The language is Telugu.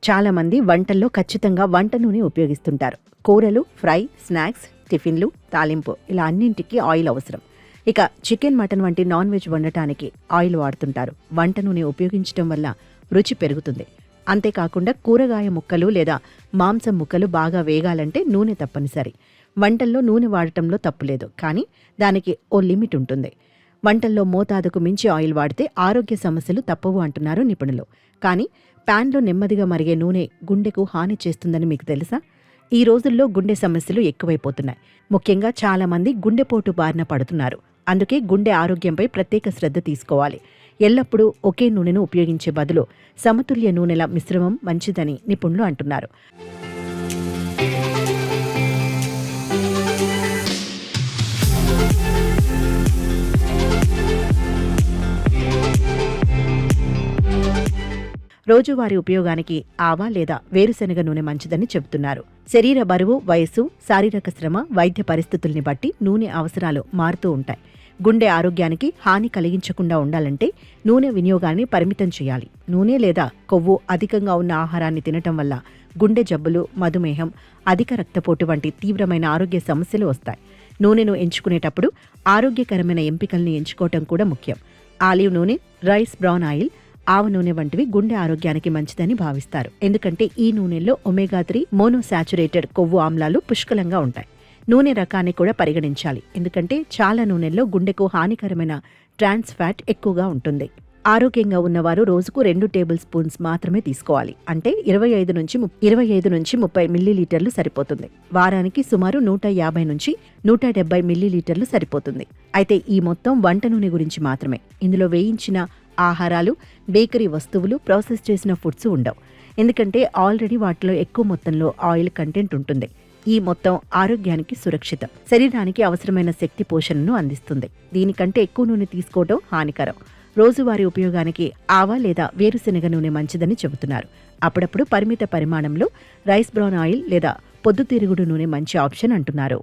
చాలామంది వంటల్లో ఖచ్చితంగా వంట నూనె ఉపయోగిస్తుంటారు. కూరలు, ఫ్రై, స్నాక్స్, టిఫిన్లు, తాలింపు ఇలా అన్నింటికీ ఆయిల్ అవసరం. ఇక చికెన్, మటన్ వంటి నాన్ వెజ్ వండటానికి ఆయిల్ వాడుతుంటారు. వంట నూనె ఉపయోగించడం వల్ల రుచి పెరుగుతుంది. అంతేకాకుండా కూరగాయ ముక్కలు లేదా మాంసం ముక్కలు బాగా వేగాలంటే నూనె తప్పనిసరి. వంటల్లో నూనె వాడటంలో తప్పులేదు, కానీ దానికి ఓ లిమిట్ ఉంటుంది. వంటల్లో మోతాదుకు మించి ఆయిల్ వాడితే ఆరోగ్య సమస్యలు తప్పవు అంటున్నారు నిపుణులు. కానీ ప్యాన్లో నెమ్మదిగా మరిగే నూనె గుండెకు హాని చేస్తుందని మీకు తెలుసా? ఈ రోజుల్లో గుండె సమస్యలు ఎక్కువైపోతున్నాయి. ముఖ్యంగా చాలామంది గుండెపోటు బారిన పడుతున్నారు. అందుకే గుండె ఆరోగ్యంపై ప్రత్యేక శ్రద్ధ తీసుకోవాలి. ఎల్లప్పుడూ ఒకే నూనెను ఉపయోగించే బదులు సమతుల్య నూనెల మిశ్రమం మంచిదని నిపుణులు అంటున్నారు. రోజువారీ ఉపయోగానికి ఆవా లేదా వేరుశెనగ నూనె మంచిదని చెబుతున్నారు. శరీర బరువు, వయస్సు, శారీరక శ్రమ, వైద్య పరిస్థితుల్ని బట్టి నూనె అవసరాలు మారుతూ ఉంటాయి. గుండె ఆరోగ్యానికి హాని కలిగించకుండా ఉండాలంటే నూనె వినియోగాన్ని పరిమితం చేయాలి. నూనె లేదా కొవ్వు అధికంగా ఉన్న ఆహారాన్ని తినటం వల్ల గుండె జబ్బులు, మధుమేహం, అధిక రక్తపోటు వంటి తీవ్రమైన ఆరోగ్య సమస్యలు వస్తాయి. నూనెను ఎంచుకునేటప్పుడు ఆరోగ్యకరమైన ఎంపికల్ని ఎంచుకోవటం కూడా ముఖ్యం. ఆలివ్ నూనె, రైస్ బ్రౌన్ ఆయిల్, ఆవ నూనె వంటివి గుండె ఆరోగ్యానికి మంచిదని భావిస్తారు. ఎందుకంటే ఈ నూనెల్లో ఒమేగా 3 మోనోసాచురేటెడ్ కొవ్వు ఆమ్లాలు పుష్కలంగా ఉంటాయి. నూనె రకాన్ని కూడా పరిగణించాలి. ఎందుకంటే చాలా నూనెల్లో గుండెకు హానికరమైన ట్రాన్స్ ఫ్యాట్ ఎక్కువగా ఉంటుంది. ఆరోగ్యంగా ఉన్నవారు రోజుకు 2 టేబుల్ స్పూన్స్ మాత్రమే తీసుకోవాలి. అంటే 25 నుంచి 30 మిల్లీలీటర్లు సరిపోతుంది. వారానికి సుమారు 150 నుంచి 170 మిల్లీలీటర్లు సరిపోతుంది. అయితే ఈ మొత్తం వంట నూనె గురించి మాత్రమే. ఇందులో వేయించిన ఆహారాలు, బేకరీ వస్తువులు, ప్రాసెస్ చేసిన ఫుడ్స్ ఉండవు. ఎందుకంటే ఆల్రెడీ వాటిలో ఎక్కువ మొత్తంలో ఆయిల్ కంటెంట్ ఉంటుంది. ఈ మొత్తం ఆరోగ్యానికి సురక్షితం. శరీరానికి అవసరమైన శక్తి పోషణను అందిస్తుంది. దీనికంటే ఎక్కువ నూనె తీసుకోవడం హానికరం. రోజువారీ ఉపయోగానికి ఆవా లేదా వేరుశెనగ నూనె మంచిదని చెబుతున్నారు. అప్పుడప్పుడు పరిమిత పరిమాణంలో రైస్ బ్రౌన్ ఆయిల్ లేదా పొద్దుతిరుగుడు నూనె మంచి ఆప్షన్ అంటున్నారు.